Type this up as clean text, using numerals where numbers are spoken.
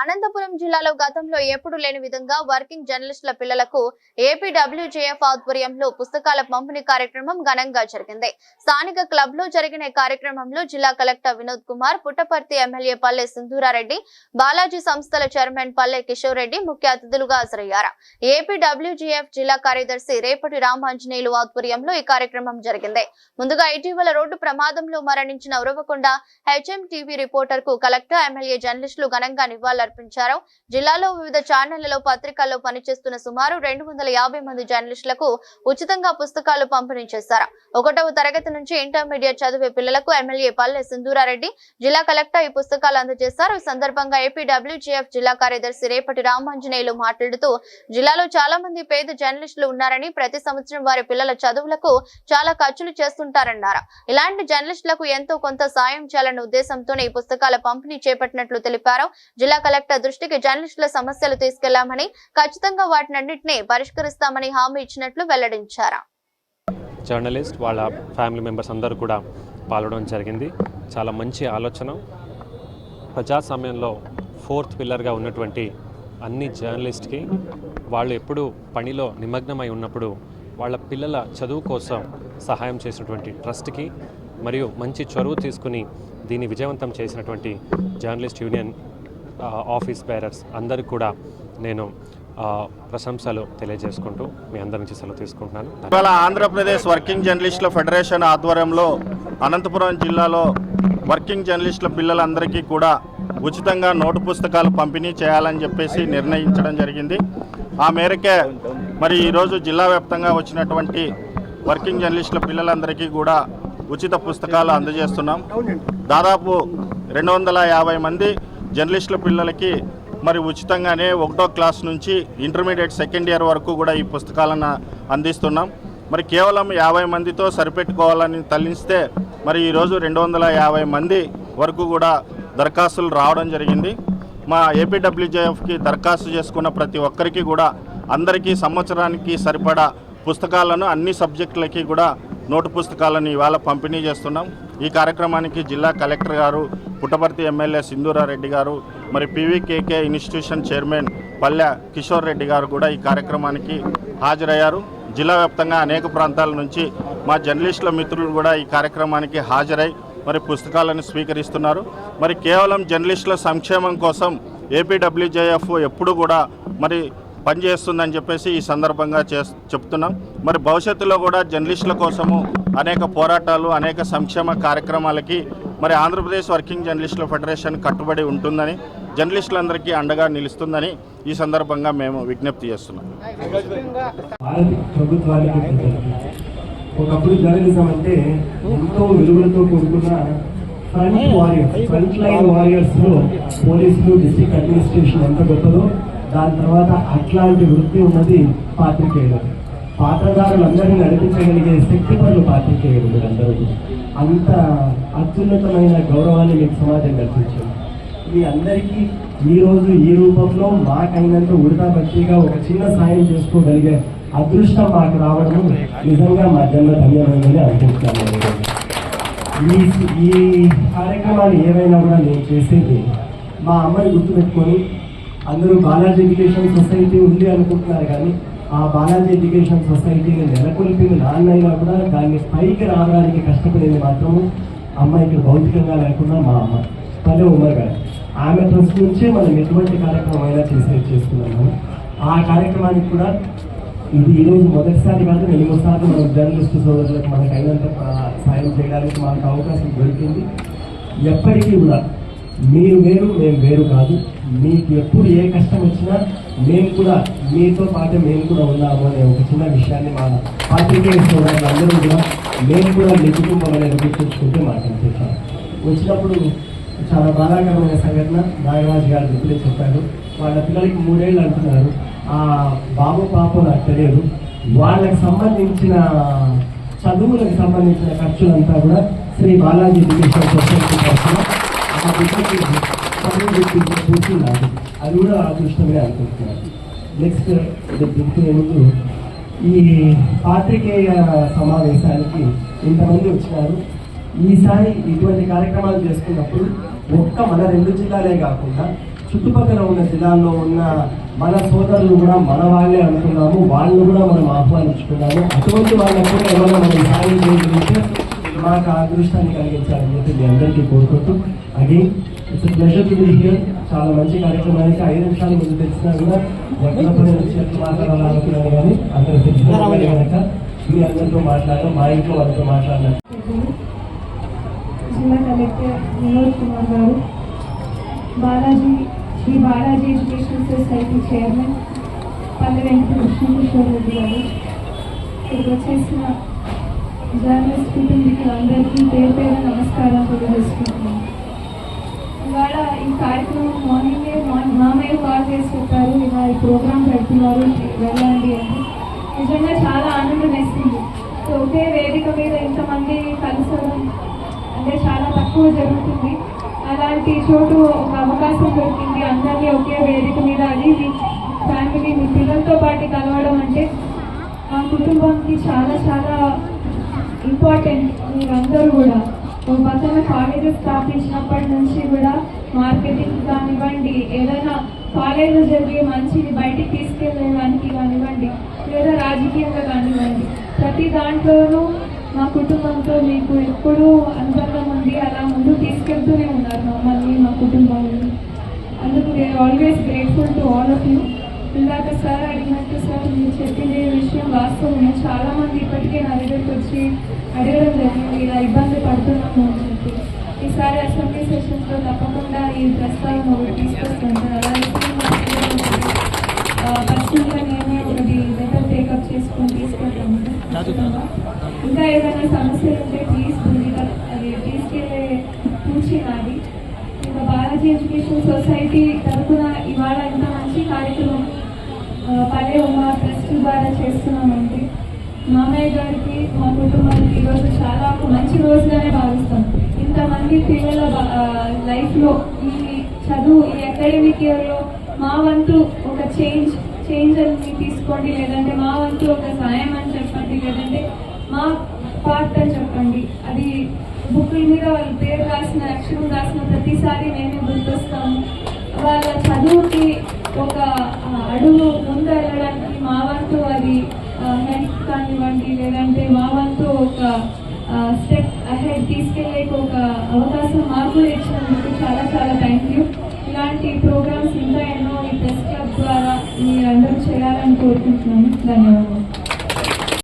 అనంతపురం జిల్లాలో గతంలో ఎప్పుడు లేని విధంగా వర్కింగ్ జర్నలిస్టుల పిల్లలకు ఏపీడబ్ల్యూజేఎఫ్ ఆధ్వర్యంలో పుస్తకాల పంపిణీ కార్యక్రమం ఘనంగా జరిగింది. స్థానిక క్లబ్ లో జరిగిన కార్యక్రమంలో జిల్లా కలెక్టర్ వినోద్ కుమార్, పుట్టపర్తి ఎమ్మెల్యే పల్లె సింధూరారెడ్డి, బాలాజీ సంస్థల చైర్మన్ పల్లె కిషోర్ రెడ్డి ముఖ్య అతిథులుగా హాజరయ్యారు. ఏపీడబ్ల్యూజేఎఫ్ జిల్లా కార్యదర్శి రేపటి రామాంజనేయులు ఆధ్వర్యంలో ఈ కార్యక్రమం జరిగింది. ముందుగా ఇటీవల రోడ్డు ప్రమాదంలో మరణించిన ఉరవకొండ హెచ్ఎంటీవీ రిపోర్టర్ కు కలెక్టర్, ఎమ్మెల్యే జర్నలిస్టులు ఘనంగా నివాళులర్పించారు. జిల్లాలో వివిధ ఛానళ్లలో పత్రికల్లో పనిచేస్తున్న సుమారు 250 మంది జర్నలిస్టులకు ఉచితంగా పుస్తకాలు పంపిణీ చేశారు. 1వ తరగతి నుంచి ఇంటర్మీడియట్ చదివే పిల్లలకు ఎమ్మెల్యే పల్లె సింధూరారెడ్డి, జిల్లా కలెక్టర్ ఈ పుస్తకాలు అందజేశారు. ఈ సందర్భంగా ఏపీడబ్ల్యూజేఎఫ్ జిల్లా కార్యదర్శి రేపటి రామాంజనేయులు మాట్లాడుతూ, జిల్లాలో చాలా మంది పేద జర్నలిస్టులు ఉన్నారని, ప్రతి సంవత్సరం వారి పిల్లల చదువులకు చాలా ఖర్చులు చేస్తుంటారన్నారు. ఇలాంటి జర్నలిస్టులకు ఎంతో కొంత సాయం చేయాలన్న ఉద్దేశంతోనే ఈ పుస్తకాల పంపిణీ చేపట్టినట్లు తెలిపారు. జిల్లా కలెక్టర్ దృష్టికి జర్నలిస్టుల సమస్యలు తీసుకెళ్లామని, ఖచ్చితంగా వాటినన్నింటినీ పరిష్కరిస్తామని హామీ ఇచ్చినట్లు వెల్లడించారు. జర్నలిస్ట్ వాళ్ళ ఫ్యామిలీ మెంబర్స్ అందరూ కూడా పాల్గొనడం జరిగింది. చాలా మంచి ఆలోచన. ప్రజాస్వామ్యంలో 4th పిల్లర్గా ఉన్నటువంటి అన్ని జర్నలిస్ట్కి వాళ్ళు ఎప్పుడు పనిలో నిమగ్నమై ఉన్నప్పుడు వాళ్ళ పిల్లల చదువు కోసం సహాయం చేసినటువంటి ట్రస్ట్కి మరియు మంచి చొరవ తీసుకుని దీన్ని విజయవంతం చేసినటువంటి జర్నలిస్ట్ యూనియన్ ఆఫీస్ బేరర్స్ అందరికీ కూడా నేను ప్రశంసలు తెలియజేసుకుంటూ మీ అందరి నుంచి సెలవు తీసుకుంటున్నాను. ఇవాళ ఆంధ్రప్రదేశ్ వర్కింగ్ జర్నలిస్టుల ఫెడరేషన్ ఆధ్వర్యంలో అనంతపురం జిల్లాలో వర్కింగ్ జర్నలిస్టుల పిల్లలందరికీ కూడా ఉచితంగా నోటు పుస్తకాలు పంపిణీ చేయాలని చెప్పేసి నిర్ణయించడం జరిగింది. ఆ మేరకే మరి ఈరోజు జిల్లా వ్యాప్తంగా వచ్చినటువంటి వర్కింగ్ జర్నలిస్టుల పిల్లలందరికీ కూడా ఉచిత పుస్తకాలు అందజేస్తున్నాం. దాదాపు 250 మంది జర్నలిస్టుల పిల్లలకి మరి ఉచితంగానే 1వ క్లాస్ నుంచి ఇంటర్మీడియట్ సెకండ్ ఇయర్ వరకు కూడా ఈ పుస్తకాలను అందిస్తున్నాం. మరి కేవలం 50 మందితో సరిపెట్టుకోవాలని తలిస్తే మరి ఈరోజు 250 మంది వరకు కూడా దరఖాస్తులు రావడం జరిగింది. మా ఏపీడబ్ల్యూజేఎఫ్కి దరఖాస్తు చేసుకున్న ప్రతి ఒక్కరికి కూడా అందరికీ సంవత్సరానికి సరిపడా పుస్తకాలను అన్ని సబ్జెక్టులకి కూడా నోటు పుస్తకాలను ఇవాళ పంపిణీ చేస్తున్నాం. ఈ కార్యక్రమానికి జిల్లా కలెక్టర్ గారు, పుట్టపర్తి ఎమ్మెల్యే సింధూరారెడ్డి గారు, మరి పీవీకేకే ఇన్స్టిట్యూషన్ చైర్మన్ పల్లె కిషోర్ రెడ్డి గారు కూడా ఈ కార్యక్రమానికి హాజరయ్యారు. జిల్లా వ్యాప్తంగా అనేక ప్రాంతాల నుంచి మా జర్నలిస్టుల మిత్రులు కూడా ఈ కార్యక్రమానికి హాజరై మరి పుస్తకాలను స్వీకరిస్తున్నారు. మరి కేవలం జర్నలిస్టుల సంక్షేమం కోసం ఏపీడబ్ల్యూజేఎఫ్ ఎప్పుడు కూడా మరి పనిచేస్తుందని చెప్పేసి ఈ సందర్భంగా చెప్తున్నాం. మరి భవిష్యత్తులో కూడా జర్నలిస్టుల కోసము అనేక పోరాటాలు, అనేక సంక్షేమ కార్యక్రమాలకి మరి ఆంధ్రప్రదేశ్ వర్కింగ్ జర్నలిస్టుల ఫెడరేషన్ కట్టుబడి ఉంటుందని, జర్నలిస్టులందరికీ అండగా నిలుస్తుందని ఈ సందర్భంగా మేము విజ్ఞప్తి చేస్తున్నాం. ఒకప్పుడు జర్నలిజం అంటే ఎంతో విలువలతో కూడుకున్న ఫ్రంట్ లైన్ వారియర్స్లో పోలీసులు, డిస్ట్రిక్ట్ అడ్మినిస్ట్రేషన్ ఎంత గొప్పదో, దాని తర్వాత అట్లాంటి వృత్తి ఉన్నది పాత్రికేయులు. పాత్రదారులందరినీ నడిపించగలిగే శక్తిపరులు పాత్రికేయులు. అందరూ అంత అత్యున్నతమైన గౌరవాన్ని మీకు సమాజం కల్పించింది. మీ అందరికీ ఈరోజు ఈ రూపంలో మాకైనంత ఉడతా భక్తిగా ఒక చిన్న సాయం చేసుకోగలిగే అదృష్టం మాకు రావడం నిజంగా మా జన్మ ధన్యమైనది అనుకుంటున్నాను. ఈ కార్యక్రమాలు ఏవైనా కూడా నేను చేసేది మా అమ్మని గుర్తుపెట్టుకొని, అందరూ బాలాజీ ఎడ్యుకేషన్ సొసైటీ ఉంది అనుకుంటున్నారు, కానీ ఆ బాలాజీ ఎడ్యుకేషన్ సొసైటీని నెలకొల్పింది నాన్నైనా కూడా దాన్ని పైకి రావడానికి కష్టపడేది మాత్రము అమ్మాయికి భౌతికంగా లేకుండా మా అమ్మ పల్లె ఉమర్ గారు. ఆమె ట్రస్ట్ నుంచే మనం ఎటువంటి కార్యక్రమం అయినా చేసుకున్నాము. ఆ కార్యక్రమానికి కూడా ఇది ఈరోజు మొదటిసారి కాదు, 2 సార్లు మన జర్నలిస్టు సోదరులకు మనకు అయినంత సాయం చేయడానికి మనకు అవకాశం దొరికింది. ఎప్పటికీ కూడా మీరు వేరు, మేము వేరు కాదు. మీకు ఎప్పుడు ఏ కష్టం వచ్చినా మేము కూడా మీతో పాటు మేము కూడా ఉన్నాము అనే ఒక చిన్న విషయాన్ని మా పాత్రికేయ సోదరులు అందరూ కూడా మేము కూడా మీ కుటుంబం అనేది గుర్తుంచుకుంటే మాకు అనిపించారు. వచ్చినప్పుడు చాలా బాధాకరమైన సంఘటన నాగరాజు గారు ఇప్పుడే చెప్పారు. వాళ్ళ పిల్లలకి 3 ఏళ్ళు అంటున్నారు. ఆ బాబు పాప నాకు తెలియదు. వాళ్ళకి సంబంధించిన చదువులకు సంబంధించిన ఖర్చులంతా కూడా శ్రీ బాలాజీ ఎడ్యుకేషన్ సొసైటీ తరఫున ఆ బిడ్డకి చదువు కూర్చున్నారు. అది కూడా అదృష్టమే అనుకుంటున్నారు. నెక్స్ట్ దిగుతున్న ముందు ఈ పాత్రికేయ సమావేశానికి ఇంతమంది వచ్చినారు. ఈసారి ఇటువంటి కార్యక్రమాలు చేసుకున్నప్పుడు ఒక్క మన 2 జిల్లాలే కాకుండా చుట్టుపక్కల ఉన్న జిల్లాల్లో ఉన్న మన సోదరులు కూడా మన వాళ్ళే అనుకున్నాము, వాళ్ళు కూడా మనం ఆహ్వానించుకున్నాము. అటువంటి వాళ్ళకు కూడా ఏమైనా మనం సాయం చేయగలిగితే మాకు ఆ అదృష్టాన్ని కలిగించాలని చెప్పి మీ అందరికీ కోరుకుంటూ again it's pleasure to be here. చాలా మంచి కార్యక్రమానికి 5 నిమిషాలు ముందు తెలిసినా కూడా ఎక్కడప్పుడు నేను వచ్చి మాట్లాడాలనుకున్నాను, కానీ అందరూ తెలిసిన కనుక మీ అందరితో మాట్లాడడం, మా ఇంట్లో వాళ్ళతో మాట్లాడినాను. జిల్లా collector Vinod Kumar garu, Sri Balaji education society chairman Palle Venkata Krishna Kishore Reddy గారు, ఇక్కడికి వచ్చేసిన జర్నలిస్ట్ కుటుంబీకులందరికీ పేరు పేరు నమస్కారం తెలియజేసుకుంటున్నాను. ఇవాళ ఈ కార్యక్రమం మార్నింగే మామయ్య కాల్ చేసి చెప్పారు, ఇలా ఈ ప్రోగ్రామ్ పెడుతున్నారు వెళ్ళండి అని. నిజంగా చాలా ఆనందం వేస్తుంది. ఒకే వేదిక మీద ఇంతమంది కలుసడం అంటే చాలా తక్కువ జరుగుతుంది. అలాంటి చోటు ఒక అవకాశం దొరికింది అందరినీ ఒకే వేదిక మీద, అది మీ ఫ్యామిలీ మీ పిల్లలతో పాటు కలవడం అంటే మా కుటుంబానికి చాలా చాలా ఇంపార్టెంట్. మీరందరూ కూడా ఒక పక్కన కాలేజెస్ స్థాపించినప్పటి నుంచి కూడా మార్కెటింగ్ కానివ్వండి, ఏదైనా కాలేజీలో జరిగే మంచిని బయటికి తీసుకెళ్ళడానికి కానివ్వండి, లేదా రాజకీయంగా కానివ్వండి, ప్రతి దాంట్లోనూ మా కుటుంబంతో మీకు ఎప్పుడూ అనుబంధం ఉంది. అలా ముందు తీసుకెళ్తూనే ఉన్నారు మమ్మల్ని, మా కుటుంబాన్ని. అందుకు we are always grateful to all of you. ఇందాక సార్ అడిగినట్టు, సార్ మీరు చెప్పింది విషయం వాస్తవమే. చాలామంది ఇప్పటికే నా దగ్గరికి వచ్చి అడగడం జరిగింది, ఇలా ఇబ్బంది పడుతున్నాము అని చెప్పి. ఈసారి అసెంబ్లీ సెషన్స్లో తప్పకుండా ఈ ప్రస్తావన ఒకటి తీసుకొస్తాను సార్. అలాగే పర్సనల్గా నేనే ఒకటి లెటర్ టేకప్ చేసుకొని తీసుకెళ్తాను. ఇంకా ఏదైనా సమస్యలు ఉంటే ప్లీజ్ అది తీసుకెళ్ళే పూచి నాది. ఇంకా బాలాజీ ఎడ్యుకేషన్ సొసైటీ తరఫున ఇవాళ ఇంత మంచి కార్యక్రమం పల్లె ఉమా ట్రస్ట్ ద్వారా చేస్తున్నామంటే మామయ్య గారికి, మా కుటుంబానికి ఈరోజు చాలా ఒక మంచి రోజుగానే భావిస్తాం. ఇంతమంది పిల్లల లైఫ్లో ఈ చదువు, ఈ అకాడమిక్ ఇయర్లో మా వంతు ఒక చేంజ్ అని తీసుకోండి, లేదంటే మా వంతు ఒక సాయం అని చెప్పండి, లేదంటే మా పార్ట్ అని చెప్పండి. అది బుక్కుల మీద వాళ్ళ పేరు రాసిన, అక్షరం రాసిన ప్రతిసారి మేమే గుర్తొస్తాము. వాళ్ళ చదువుకి ఒక అడుగు ముందు వెళ్ళడానికి మా వంతు అది హెల్ప్ కానివ్వండి, లేదంటే మా వంతు ఒక స్టెప్ అహెడ్ తీసుకెళ్ళే ఒక అవకాశం మాకు ఇచ్చినందుకు చాలా చాలా థ్యాంక్ యూ. ఇలాంటి ప్రోగ్రామ్స్ ఇంకా ఎన్నో ఈ ప్రెస్ క్లబ్ ద్వారా మీరు అందరూ చేయాలని కోరుకుంటున్నాను. ధన్యవాదాలు.